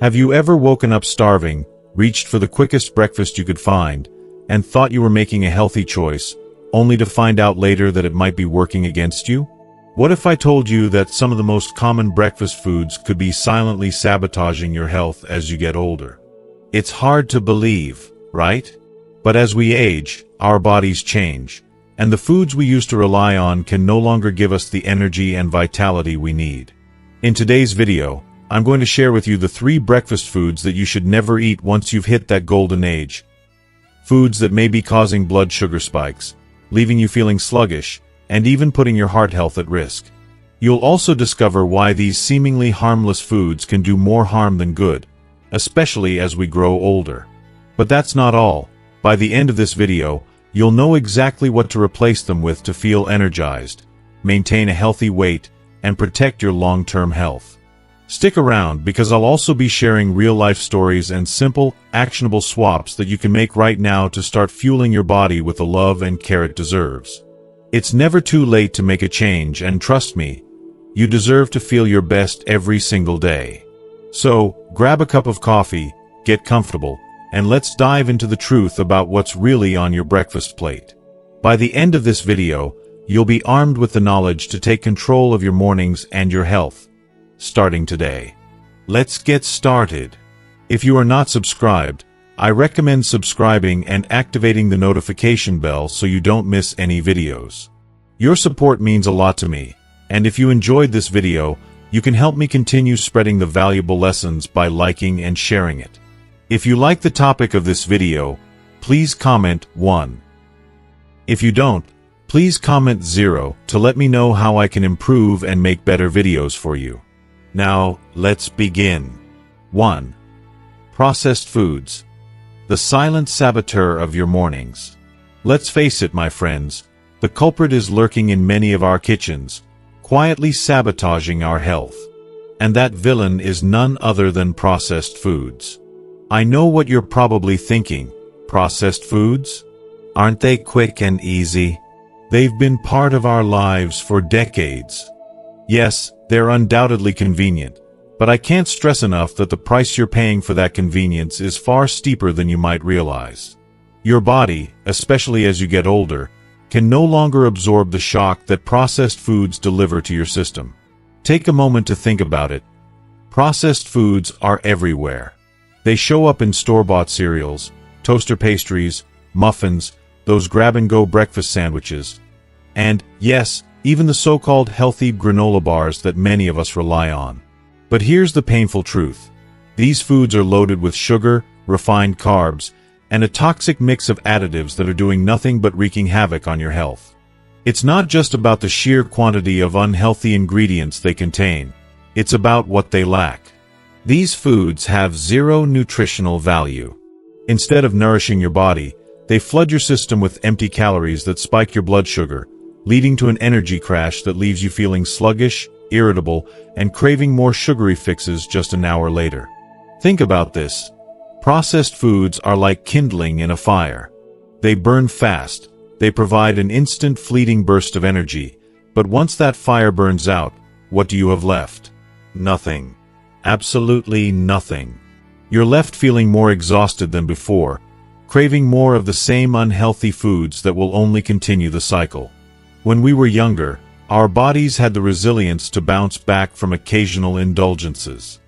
Have you ever woken up starving, reached for the quickest breakfast you could find, and thought you were making a healthy choice, only to find out later that it might be working against you? What if I told you that some of the most common breakfast foods could be silently sabotaging your health as you get older? It's hard to believe, right? But as we age, our bodies change, and the foods we used to rely on can no longer give us the energy and vitality we need. In today's video, I'm going to share with you the 3 breakfast foods that you should never eat once you've hit that golden age. Foods that may be causing blood sugar spikes, leaving you feeling sluggish, and even putting your heart health at risk. You'll also discover why these seemingly harmless foods can do more harm than good, especially as we grow older. But that's not all. By the end of this video, you'll know exactly what to replace them with to feel energized, maintain a healthy weight, and protect your long-term health. Stick around because I'll also be sharing real-life stories and simple, actionable swaps that you can make right now to start fueling your body with the love and care it deserves. It's never too late to make a change, and trust me, you deserve to feel your best every single day. So, grab a cup of coffee, get comfortable, and let's dive into the truth about what's really on your breakfast plate. By the end of this video, you'll be armed with the knowledge to take control of your mornings and your health, starting today. Let's get started. If you are not subscribed, I recommend subscribing and activating the notification bell so you don't miss any videos. Your support means a lot to me, and if you enjoyed this video, you can help me continue spreading the valuable lessons by liking and sharing it. If you like the topic of this video, please comment 1. If you don't, please comment 0 to let me know how I can improve and make better videos for you. Now, let's begin. 1. Processed foods. The silent saboteur of your mornings. Let's face it, my friends, the culprit is lurking in many of our kitchens, quietly sabotaging our health. And that villain is none other than processed foods. I know what you're probably thinking. Processed foods? Aren't they quick and easy? They've been part of our lives for decades. Yes, they're undoubtedly convenient, but I can't stress enough that the price you're paying for that convenience is far steeper than you might realize. Your body, especially as you get older, can no longer absorb the shock that processed foods deliver to your system. Take a moment to think about it. Processed foods are everywhere. They show up in store-bought cereals, toaster pastries, muffins, those grab-and-go breakfast sandwiches, and, yes, even the so-called healthy granola bars that many of us rely on. But here's the painful truth. These foods are loaded with sugar, refined carbs, and a toxic mix of additives that are doing nothing but wreaking havoc on your health. It's not just about the sheer quantity of unhealthy ingredients they contain. It's about what they lack. These foods have zero nutritional value. Instead of nourishing your body, they flood your system with empty calories that spike your blood sugar, leading to an energy crash that leaves you feeling sluggish, irritable, and craving more sugary fixes just an hour later. Think about this. Processed foods are like kindling in a fire. They burn fast, they provide an instant fleeting burst of energy, but once that fire burns out, what do you have left? Nothing. Absolutely nothing. You're left feeling more exhausted than before, craving more of the same unhealthy foods that will only continue the cycle. When we were younger, our bodies had the resilience to bounce back from occasional indulgences.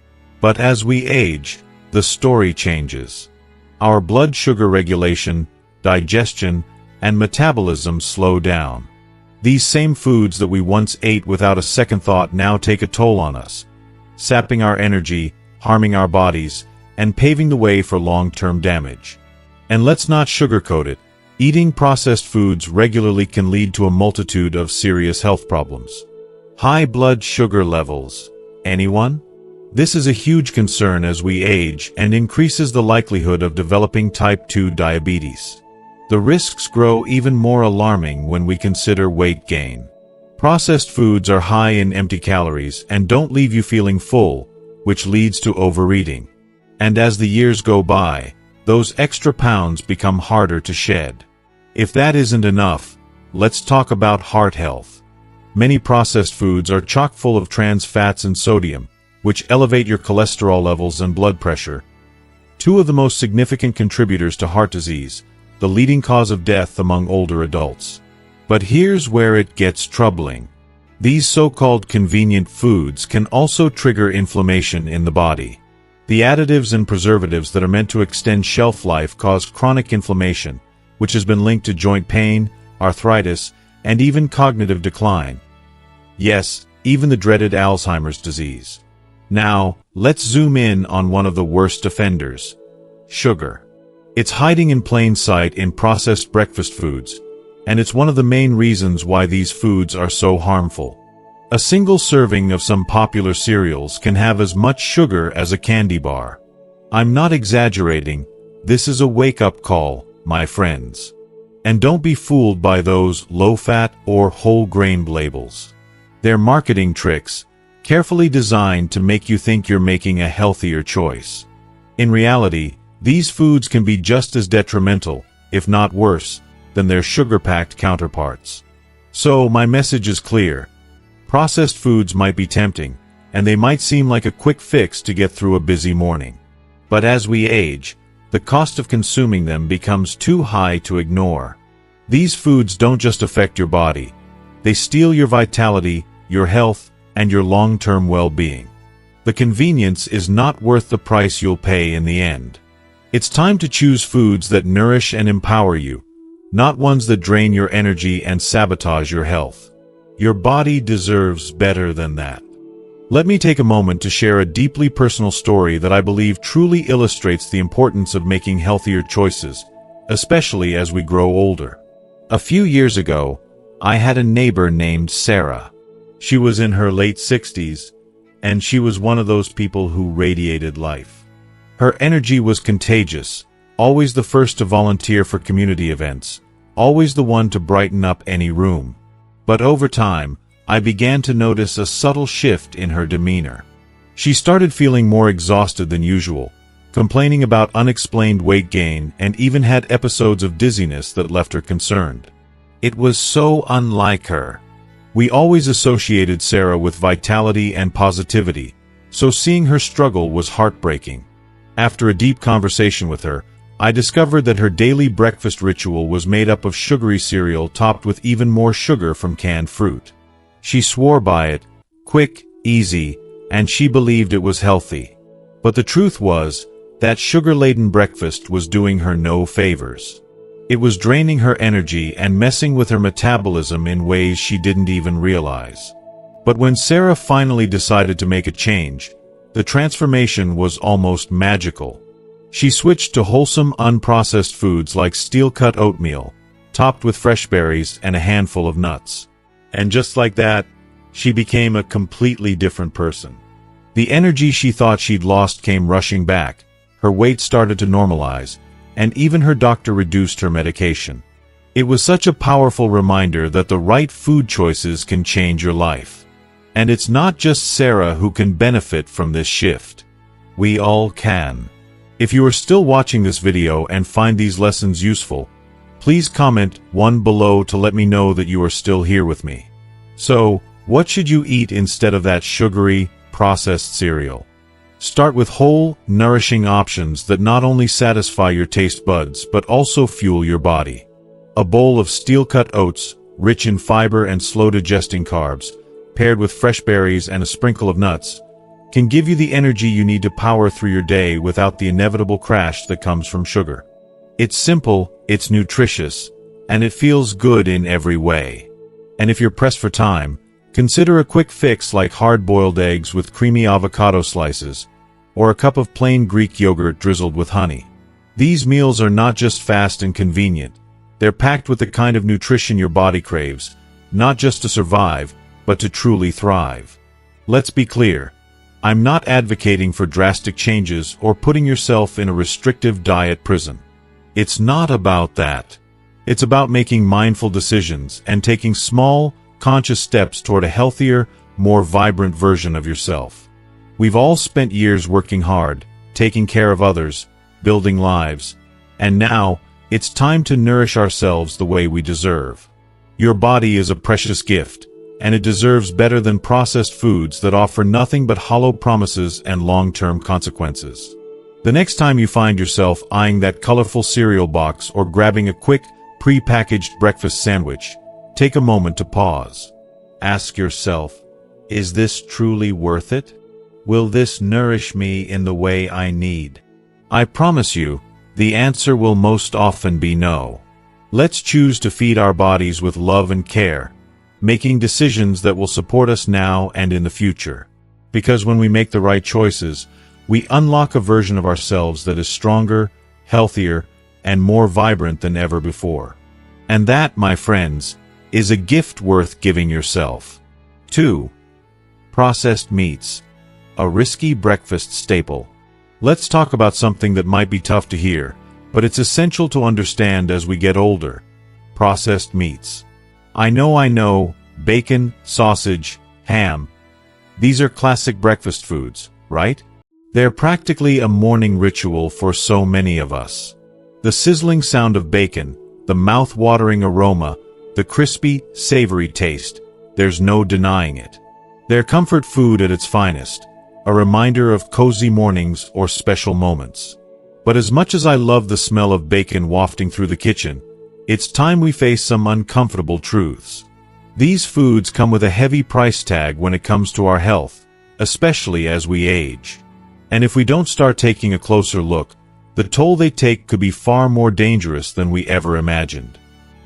But as we age, the story changes. Our blood sugar regulation, digestion, and metabolism slow down. These same foods that we once ate without a second thought now take a toll on us, sapping our energy, harming our bodies, and paving the way for long-term damage. And let's not sugarcoat it. Eating processed foods regularly can lead to a multitude of serious health problems. High blood sugar levels. Anyone? This is a huge concern as we age and increases the likelihood of developing type 2 diabetes. The risks grow even more alarming when we consider weight gain. Processed foods are high in empty calories and don't leave you feeling full, which leads to overeating. And as the years go by, those extra pounds become harder to shed. If that isn't enough, let's talk about heart health. Many processed foods are chock full of trans fats and sodium, which elevate your cholesterol levels and blood pressure. Two of the most significant contributors to heart disease, the leading cause of death among older adults. But here's where it gets troubling. These so-called convenient foods can also trigger inflammation in the body. The additives and preservatives that are meant to extend shelf life cause chronic inflammation, which has been linked to joint pain, arthritis, and even cognitive decline. Yes, even the dreaded Alzheimer's disease. Now, let's zoom in on one of the worst offenders: sugar. It's hiding in plain sight in processed breakfast foods, and it's one of the main reasons why these foods are so harmful. A single serving of some popular cereals can have as much sugar as a candy bar. I'm not exaggerating, this is a wake-up call, my friends. And don't be fooled by those low-fat or whole-grain labels. They're marketing tricks, carefully designed to make you think you're making a healthier choice. In reality, these foods can be just as detrimental, if not worse, than their sugar-packed counterparts. So, my message is clear. Processed foods might be tempting, and they might seem like a quick fix to get through a busy morning. But as we age, the cost of consuming them becomes too high to ignore. These foods don't just affect your body. They steal your vitality, your health, and your long-term well-being. The convenience is not worth the price you'll pay in the end. It's time to choose foods that nourish and empower you, not ones that drain your energy and sabotage your health. Your body deserves better than that. Let me take a moment to share a deeply personal story that I believe truly illustrates the importance of making healthier choices, especially as we grow older. A few years ago, I had a neighbor named Sarah. She was in her late 60s, and she was one of those people who radiated life. Her energy was contagious, always the first to volunteer for community events, always the one to brighten up any room. But over time, I began to notice a subtle shift in her demeanor. She started feeling more exhausted than usual, complaining about unexplained weight gain, and even had episodes of dizziness that left her concerned. It was so unlike her. We always associated Sarah with vitality and positivity, so seeing her struggle was heartbreaking. After a deep conversation with her, I discovered that her daily breakfast ritual was made up of sugary cereal topped with even more sugar from canned fruit. She swore by it, quick, easy, and she believed it was healthy. But the truth was, that sugar-laden breakfast was doing her no favors. It was draining her energy and messing with her metabolism in ways she didn't even realize. But when Sarah finally decided to make a change, the transformation was almost magical. She switched to wholesome, unprocessed foods like steel-cut oatmeal, topped with fresh berries and a handful of nuts. And just like that, she became a completely different person. The energy she thought she'd lost came rushing back, her weight started to normalize, and even her doctor reduced her medication. It was such a powerful reminder that the right food choices can change your life. And it's not just Sarah who can benefit from this shift. We all can. If you are still watching this video and find these lessons useful, please comment one below to let me know that you are still here with me. So, what should you eat instead of that sugary, processed cereal? Start with whole, nourishing options that not only satisfy your taste buds but also fuel your body. A bowl of steel-cut oats, rich in fiber and slow-digesting carbs, paired with fresh berries and a sprinkle of nuts, can give you the energy you need to power through your day without the inevitable crash that comes from sugar. It's simple, it's nutritious, and it feels good in every way. And if you're pressed for time, consider a quick fix like hard-boiled eggs with creamy avocado slices, or a cup of plain Greek yogurt drizzled with honey. These meals are not just fast and convenient, they're packed with the kind of nutrition your body craves, not just to survive, but to truly thrive. Let's be clear. I'm not advocating for drastic changes or putting yourself in a restrictive diet prison. It's not about that. It's about making mindful decisions and taking small, conscious steps toward a healthier, more vibrant version of yourself. We've all spent years working hard, taking care of others, building lives, and now, it's time to nourish ourselves the way we deserve. Your body is a precious gift, and it deserves better than processed foods that offer nothing but hollow promises and long-term consequences. The next time you find yourself eyeing that colorful cereal box or grabbing a quick, pre-packaged breakfast sandwich, take a moment to pause. Ask yourself, is this truly worth it? Will this nourish me in the way I need? I promise you, the answer will most often be no. Let's choose to feed our bodies with love and care, making decisions that will support us now and in the future. Because when we make the right choices, we unlock a version of ourselves that is stronger, healthier, and more vibrant than ever before. And that, my friends, is a gift worth giving yourself. 2. Processed meats. A risky breakfast staple. Let's talk about something that might be tough to hear, but it's essential to understand as we get older. Processed meats. I know, bacon, sausage, ham. These are classic breakfast foods, right? They're practically a morning ritual for so many of us. The sizzling sound of bacon, the mouth-watering aroma, the crispy, savory taste, there's no denying it. They're comfort food at its finest, a reminder of cozy mornings or special moments. But as much as I love the smell of bacon wafting through the kitchen, it's time we face some uncomfortable truths. These foods come with a heavy price tag when it comes to our health, especially as we age. And if we don't start taking a closer look, the toll they take could be far more dangerous than we ever imagined.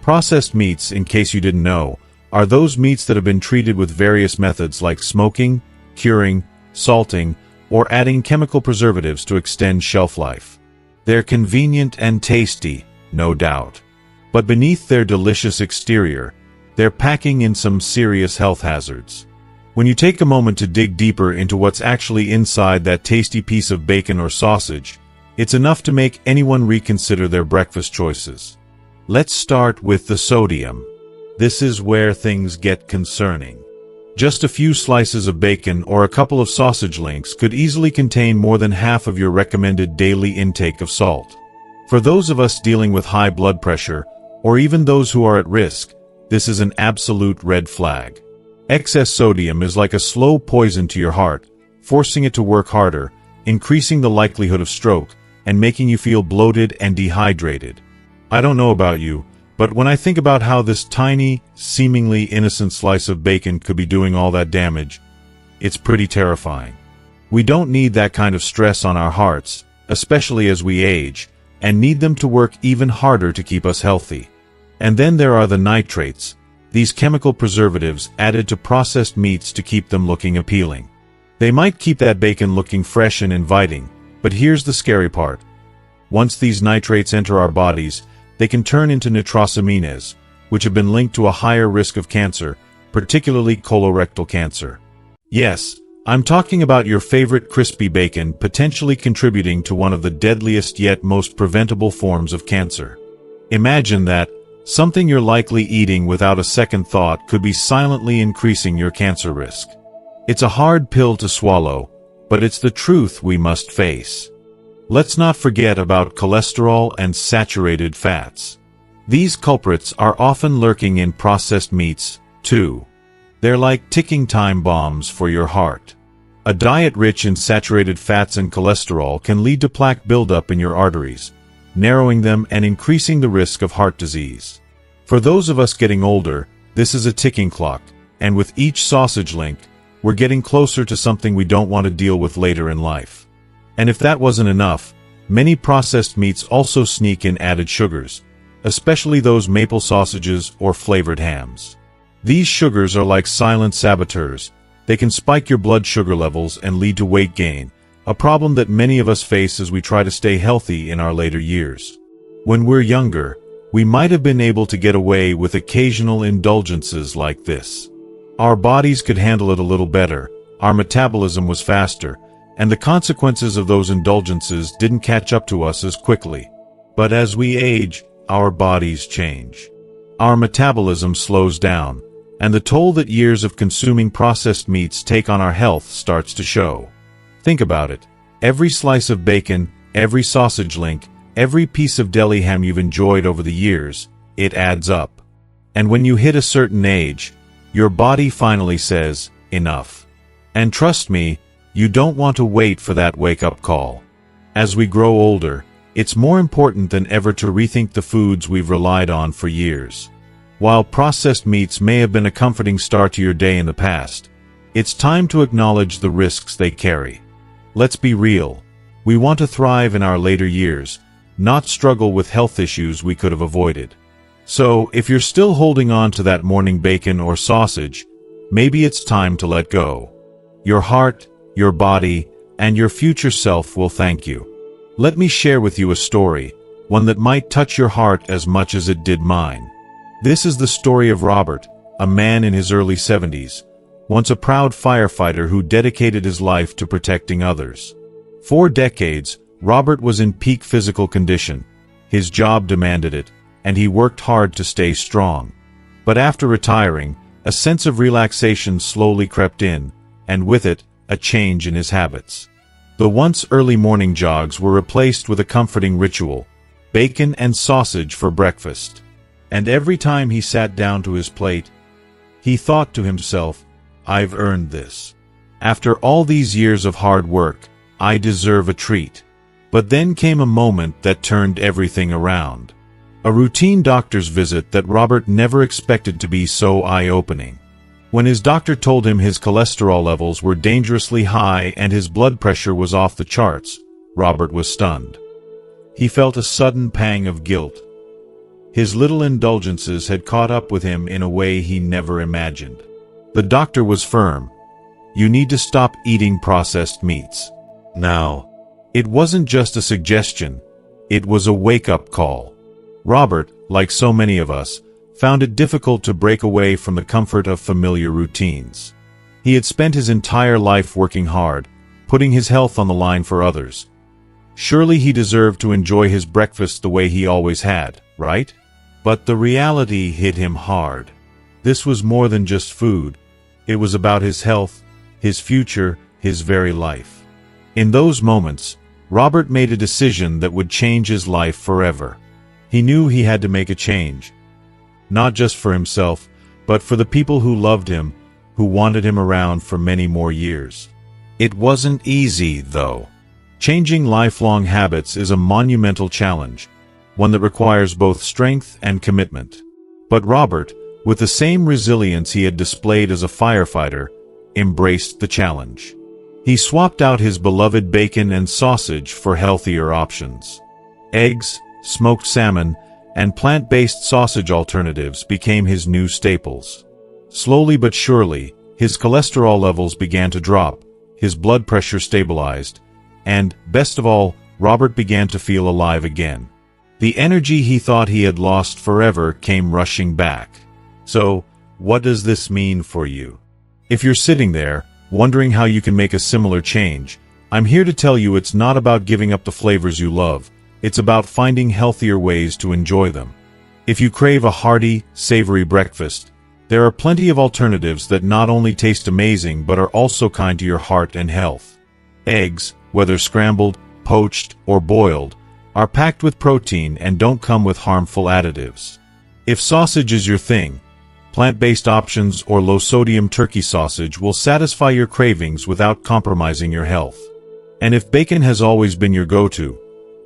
Processed meats, in case you didn't know, are those meats that have been treated with various methods like smoking, curing, salting, or adding chemical preservatives to extend shelf life. They're convenient and tasty, no doubt. But beneath their delicious exterior, they're packing in some serious health hazards. When you take a moment to dig deeper into what's actually inside that tasty piece of bacon or sausage, it's enough to make anyone reconsider their breakfast choices. Let's start with the sodium. This is where things get concerning. Just a few slices of bacon or a couple of sausage links could easily contain more than half of your recommended daily intake of salt. For those of us dealing with high blood pressure, or even those who are at risk, this is an absolute red flag. Excess sodium is like a slow poison to your heart, forcing it to work harder, increasing the likelihood of stroke, and making you feel bloated and dehydrated. I don't know about you, but when I think about how this tiny, seemingly innocent slice of bacon could be doing all that damage, it's pretty terrifying. We don't need that kind of stress on our hearts, especially as we age, and need them to work even harder to keep us healthy. And then there are the nitrates, these chemical preservatives added to processed meats to keep them looking appealing. They might keep that bacon looking fresh and inviting, but here's the scary part. Once these nitrates enter our bodies, they can turn into nitrosamines, which have been linked to a higher risk of cancer, particularly colorectal cancer. Yes, I'm talking about your favorite crispy bacon potentially contributing to one of the deadliest yet most preventable forms of cancer. Imagine that. Something you're likely eating without a second thought could be silently increasing your cancer risk. It's a hard pill to swallow, but it's the truth we must face. Let's not forget about cholesterol and saturated fats. These culprits are often lurking in processed meats, too. They're like ticking time bombs for your heart. A diet rich in saturated fats and cholesterol can lead to plaque buildup in your arteries, narrowing them and increasing the risk of heart disease. For those of us getting older, this is a ticking clock, and with each sausage link, we're getting closer to something we don't want to deal with later in life. And if that wasn't enough, many processed meats also sneak in added sugars, especially those maple sausages or flavored hams. These sugars are like silent saboteurs. They can spike your blood sugar levels and lead to weight gain, a problem that many of us face as we try to stay healthy in our later years. When we're younger, we might have been able to get away with occasional indulgences like this. Our bodies could handle it a little better, our metabolism was faster, and the consequences of those indulgences didn't catch up to us as quickly. But as we age, our bodies change. Our metabolism slows down, and the toll that years of consuming processed meats take on our health starts to show. Think about it. Every slice of bacon, every sausage link, every piece of deli ham you've enjoyed over the years, it adds up. And when you hit a certain age, Your body finally says, enough. And trust me, you don't want to wait for that wake-up call. As we grow older, it's more important than ever to rethink the foods we've relied on for years. While processed meats may have been a comforting start to your day in the past, it's time to acknowledge the risks they carry. Let's be real. We want to thrive in our later years, not struggle with health issues we could have avoided. So, if you're still holding on to that morning bacon or sausage, maybe it's time to let go. Your heart, your body, and your future self will thank you. Let me share with you a story, one that might touch your heart as much as it did mine. This is the story of Robert, a man in his early 70s, once a proud firefighter who dedicated his life to protecting others. For decades, Robert was in peak physical condition. His job demanded it, and he worked hard to stay strong. But after retiring, a sense of relaxation slowly crept in, and with it, a change in his habits. The once early morning jogs were replaced with a comforting ritual: bacon and sausage for breakfast. And every time he sat down to his plate, he thought to himself, I've earned this. After all these years of hard work, I deserve a treat. But then came a moment that turned everything around. A routine doctor's visit that Robert never expected to be so eye-opening. When his doctor told him his cholesterol levels were dangerously high and his blood pressure was off the charts, Robert was stunned. He felt a sudden pang of guilt. His little indulgences had caught up with him in a way he never imagined. The doctor was firm. You need to stop eating processed meats. Now, it wasn't just a suggestion, it was a wake-up call. Robert, like so many of us, found it difficult to break away from the comfort of familiar routines. He had spent his entire life working hard, putting his health on the line for others. Surely he deserved to enjoy his breakfast the way he always had, right? But the reality hit him hard. This was more than just food. It was about his health, his future, his very life. In those moments, Robert made a decision that would change his life forever. He knew he had to make a change. Not just for himself, but for the people who loved him, who wanted him around for many more years. It wasn't easy, though. Changing lifelong habits is a monumental challenge, one that requires both strength and commitment. But Robert, with the same resilience he had displayed as a firefighter, embraced the challenge. He swapped out his beloved bacon and sausage for healthier options. Eggs, smoked salmon, and plant-based sausage alternatives became his new staples. Slowly but surely, his cholesterol levels began to drop, his blood pressure stabilized, and, best of all, Robert began to feel alive again. The energy he thought he had lost forever came rushing back. So, what does this mean for you? If you're sitting there, wondering how you can make a similar change, I'm here to tell you it's not about giving up the flavors you love, it's about finding healthier ways to enjoy them. If you crave a hearty, savory breakfast, there are plenty of alternatives that not only taste amazing but are also kind to your heart and health. Eggs, whether scrambled, poached, or boiled, are packed with protein and don't come with harmful additives. If sausage is your thing, plant-based options or low-sodium turkey sausage will satisfy your cravings without compromising your health. And if bacon has always been your go-to,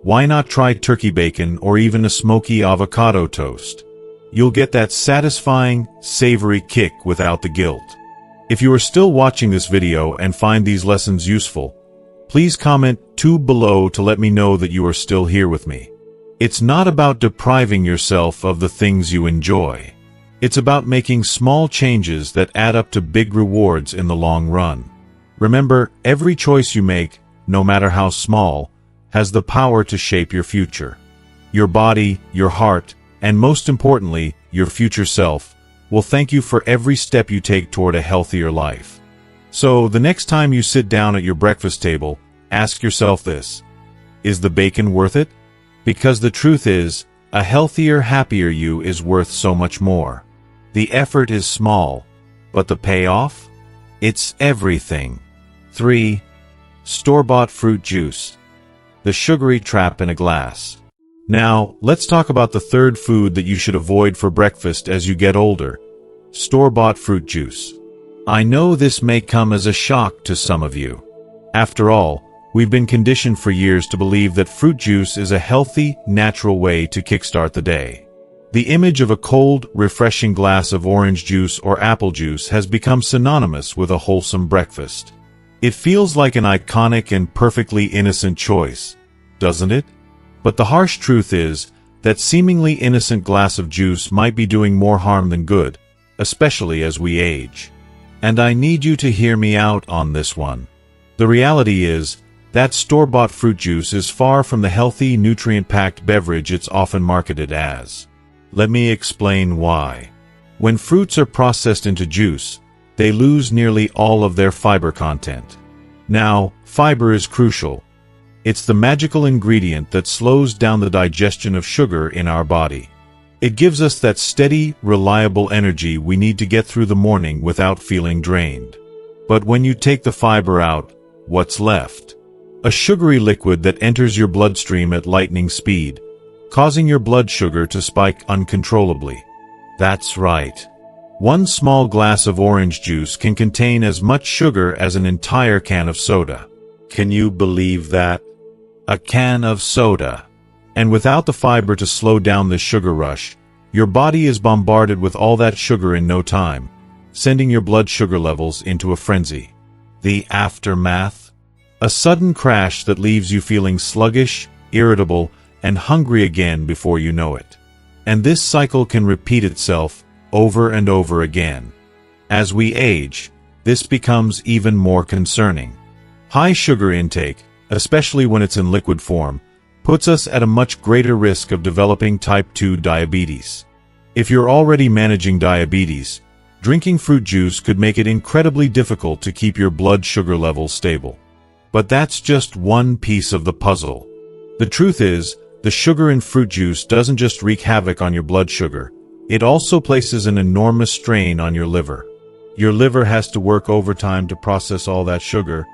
why not try turkey bacon or even a smoky avocado toast? You'll get that satisfying, savory kick without the guilt. If you are still watching this video and find these lessons useful, please comment below to let me know that you are still here with me. It's not about depriving yourself of the things you enjoy. It's about making small changes that add up to big rewards in the long run. Remember, every choice you make, no matter how small, has the power to shape your future. Your body, your heart, and most importantly, your future self, will thank you for every step you take toward a healthier life. So, the next time you sit down at your breakfast table, ask yourself this: is the bacon worth it? Because the truth is, a healthier, happier you is worth so much more. The effort is small, but the payoff? It's everything. 3. Store-bought fruit juice. The sugary trap in a glass. Now, let's talk about the third food that you should avoid for breakfast as you get older. store-bought fruit juice. I know this may come as a shock to some of you. After all, we've been conditioned for years to believe that fruit juice is a healthy, natural way to kickstart the day. The image of a cold, refreshing glass of orange juice or apple juice has become synonymous with a wholesome breakfast. It feels like an iconic and perfectly innocent choice, doesn't it? But the harsh truth is that seemingly innocent glass of juice might be doing more harm than good, especially as we age. And I need you to hear me out on this one. The reality is that store-bought fruit juice is far from the healthy, nutrient-packed beverage it's often marketed as. Let me explain why. When fruits are processed into juice, they lose nearly all of their fiber content. Now, fiber is crucial. It's the magical ingredient that slows down the digestion of sugar in our body. It gives us that steady, reliable energy we need to get through the morning without feeling drained. But when you take the fiber out, what's left? A sugary liquid that enters your bloodstream at lightning speed, causing your blood sugar to spike uncontrollably. That's right. One small glass of orange juice can contain as much sugar as an entire can of soda. Can you believe that? A can of soda. And without the fiber to slow down this sugar rush, your body is bombarded with all that sugar in no time, sending your blood sugar levels into a frenzy. The aftermath? A sudden crash that leaves you feeling sluggish, irritable, and hungry again before you know it. And this cycle can repeat itself over and over again. As we age, this becomes even more concerning. High sugar intake, especially when it's in liquid form, puts us at a much greater risk of developing type 2 diabetes. If you're already managing diabetes, drinking fruit juice could make it incredibly difficult to keep your blood sugar levels stable. But that's just one piece of the puzzle. The truth is, the sugar in fruit juice doesn't just wreak havoc on your blood sugar, it also places an enormous strain on your liver. Your liver has to work overtime to process all that sugar,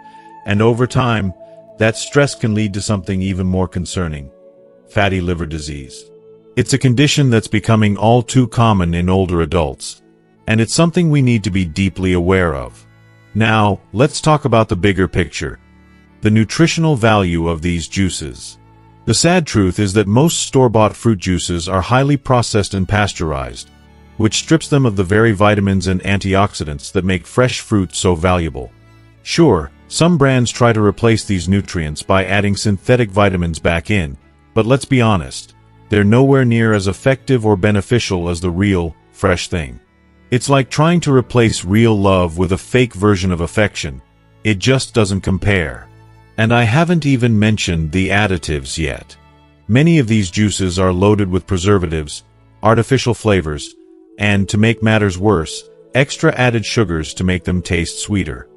and over time, that stress can lead to something even more concerning: fatty liver disease. It's a condition that's becoming all too common in older adults, and it's something we need to be deeply aware of. Now, let's talk about the bigger picture: the nutritional value of these juices. The sad truth is that most store-bought fruit juices are highly processed and pasteurized, which strips them of the very vitamins and antioxidants that make fresh fruit so valuable. Sure, some brands try to replace these nutrients by adding synthetic vitamins back in, but let's be honest, they're nowhere near as effective or beneficial as the real, fresh thing. It's like trying to replace real love with a fake version of affection. It just doesn't compare. And I haven't even mentioned the additives yet. Many of these juices are loaded with preservatives, artificial flavors, and, to make matters worse, extra added sugars to make them taste sweeter.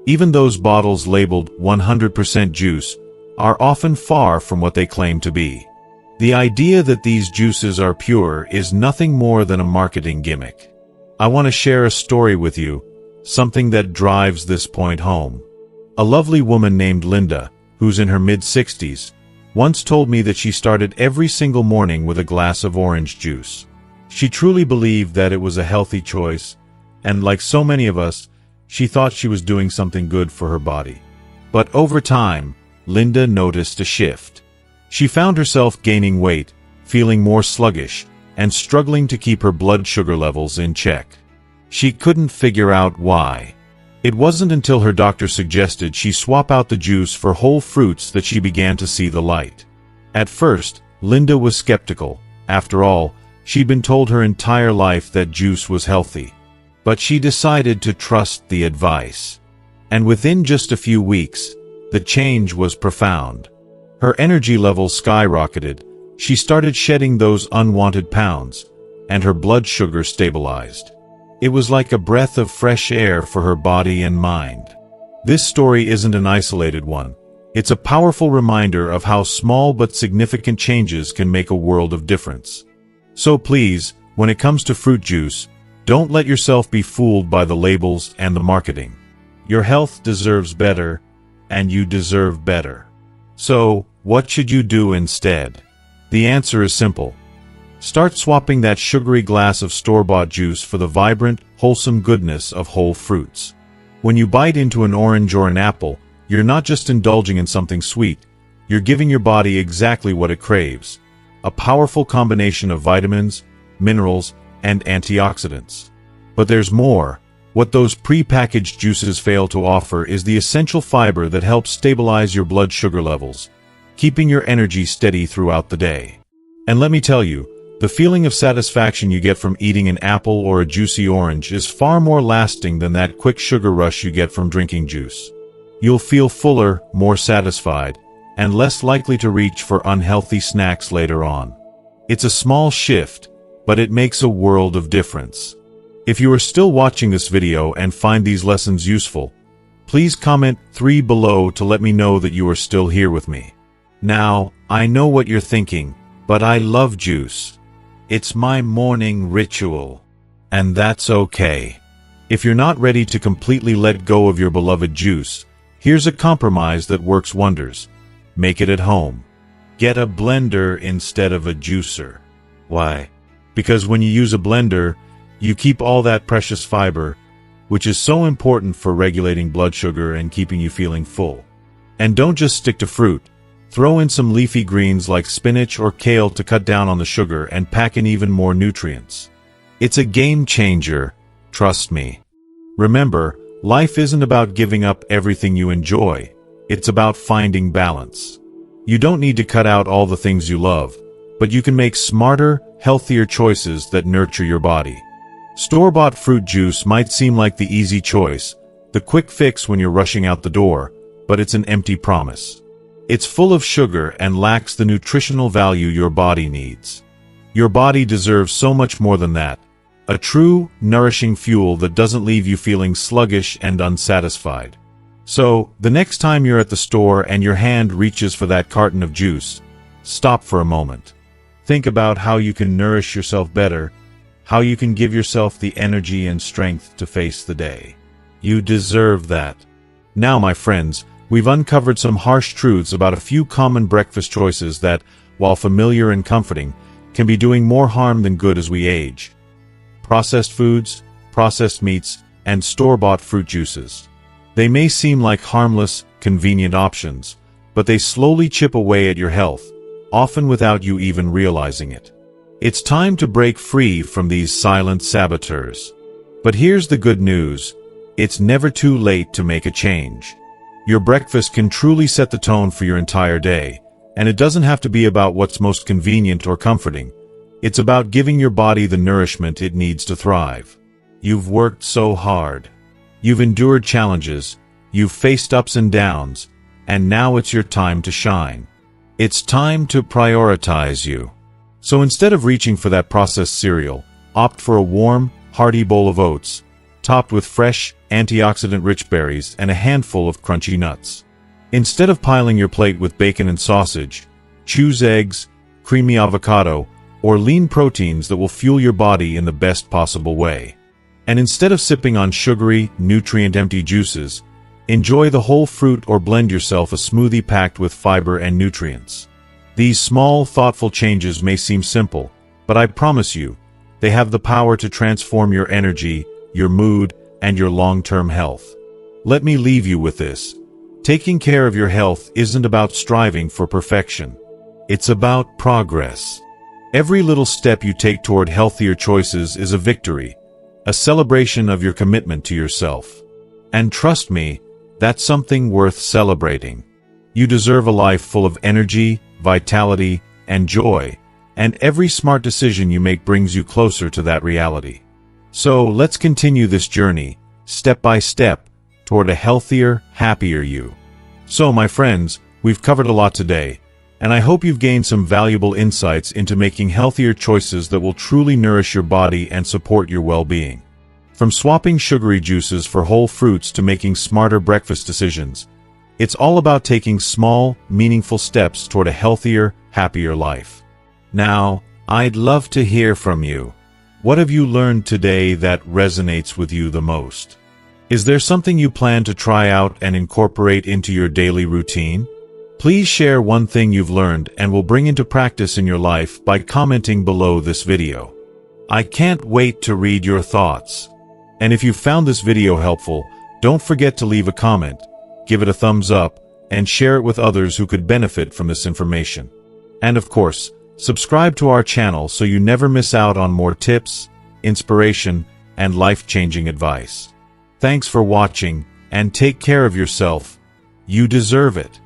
Even those bottles labeled 100% juice are often far from what they claim to be. The idea that these juices are pure is nothing more than a marketing gimmick. I want to share a story with you, something that drives this point home. A lovely woman named Linda, who's in her mid-60s, once told me that she started every single morning with a glass of orange juice. She truly believed that it was a healthy choice, and like so many of us, she thought she was doing something good for her body. But over time, Linda noticed a shift. She found herself gaining weight, feeling more sluggish, and struggling to keep her blood sugar levels in check. She couldn't figure out why. It wasn't until her doctor suggested she swap out the juice for whole fruits that she began to see the light. At first, Linda was skeptical. After all, she'd been told her entire life that juice was healthy. But she decided to trust the advice. And within just a few weeks, the change was profound. Her energy levels skyrocketed, she started shedding those unwanted pounds, and her blood sugar stabilized. It was like a breath of fresh air for her body and mind. This story isn't an isolated one. It's a powerful reminder of how small but significant changes can make a world of difference. So please, when it comes to fruit juice, don't let yourself be fooled by the labels and the marketing. Your health deserves better, and you deserve better. So, what should you do instead? The answer is simple. Start swapping that sugary glass of store-bought juice for the vibrant, wholesome goodness of whole fruits. When you bite into an orange or an apple, you're not just indulging in something sweet, you're giving your body exactly what it craves. A powerful combination of vitamins, minerals, and antioxidants. But there's more. What those pre-packaged juices fail to offer is the essential fiber that helps stabilize your blood sugar levels, keeping your energy steady throughout the day. And let me tell you, the feeling of satisfaction you get from eating an apple or a juicy orange is far more lasting than that quick sugar rush you get from drinking juice. You'll feel fuller, more satisfied, and less likely to reach for unhealthy snacks later on. It's a small shift, but it makes a world of difference. If you are still watching this video and find these lessons useful, please comment 3 below to let me know that you are still here with me. Now, I know what you're thinking, but I love juice. It's my morning ritual. And that's okay. If you're not ready to completely let go of your beloved juice, here's a compromise that works wonders. Make it at home. Get a blender instead of a juicer. Why? Because when you use a blender, you keep all that precious fiber, which is so important for regulating blood sugar and keeping you feeling full. And don't just stick to fruit. Throw in some leafy greens like spinach or kale to cut down on the sugar and pack in even more nutrients. It's a game changer, trust me. Remember, life isn't about giving up everything you enjoy. It's about finding balance. You don't need to cut out all the things you love, but you can make smarter, healthier choices that nurture your body. Store-bought fruit juice might seem like the easy choice, the quick fix when you're rushing out the door, but it's an empty promise. It's full of sugar and lacks the nutritional value your body needs. Your body deserves so much more than that. A true, nourishing fuel that doesn't leave you feeling sluggish and unsatisfied. So, the next time you're at the store and your hand reaches for that carton of juice, stop for a moment. Think about how you can nourish yourself better, how you can give yourself the energy and strength to face the day. You deserve that. Now, my friends, we've uncovered some harsh truths about a few common breakfast choices that, while familiar and comforting, can be doing more harm than good as we age. Processed foods, processed meats, and store-bought fruit juices. They may seem like harmless, convenient options, but they slowly chip away at your health, often without you even realizing it. It's time to break free from these silent saboteurs. But here's the good news. It's never too late to make a change. Your breakfast can truly set the tone for your entire day, and it doesn't have to be about what's most convenient or comforting. It's about giving your body the nourishment it needs to thrive. You've worked so hard. You've endured challenges, you've faced ups and downs, and now it's your time to shine. It's time to prioritize you. So instead of reaching for that processed cereal, opt for a warm, hearty bowl of oats, topped with fresh, antioxidant-rich berries and a handful of crunchy nuts. Instead of piling your plate with bacon and sausage, choose eggs, creamy avocado, or lean proteins that will fuel your body in the best possible way. And instead of sipping on sugary, nutrient-empty juices, enjoy the whole fruit or blend yourself a smoothie packed with fiber and nutrients. These small, thoughtful changes may seem simple, but I promise you, they have the power to transform your energy, your mood, and your long-term health. Let me leave you with this. Taking care of your health isn't about striving for perfection. It's about progress. Every little step you take toward healthier choices is a victory, a celebration of your commitment to yourself. And trust me, that's something worth celebrating. You deserve a life full of energy, vitality, and joy, and every smart decision you make brings you closer to that reality. So let's continue this journey, step by step, toward a healthier, happier you. So, my friends, we've covered a lot today, and I hope you've gained some valuable insights into making healthier choices that will truly nourish your body and support your well-being. From swapping sugary juices for whole fruits to making smarter breakfast decisions, it's all about taking small, meaningful steps toward a healthier, happier life. Now, I'd love to hear from you. What have you learned today that resonates with you the most? Is there something you plan to try out and incorporate into your daily routine? Please share one thing you've learned and will bring into practice in your life by commenting below this video. I can't wait to read your thoughts. And if you found this video helpful, don't forget to leave a comment, give it a thumbs up, and share it with others who could benefit from this information. And of course, subscribe to our channel so you never miss out on more tips, inspiration, and life-changing advice. Thanks for watching, and take care of yourself. You deserve it.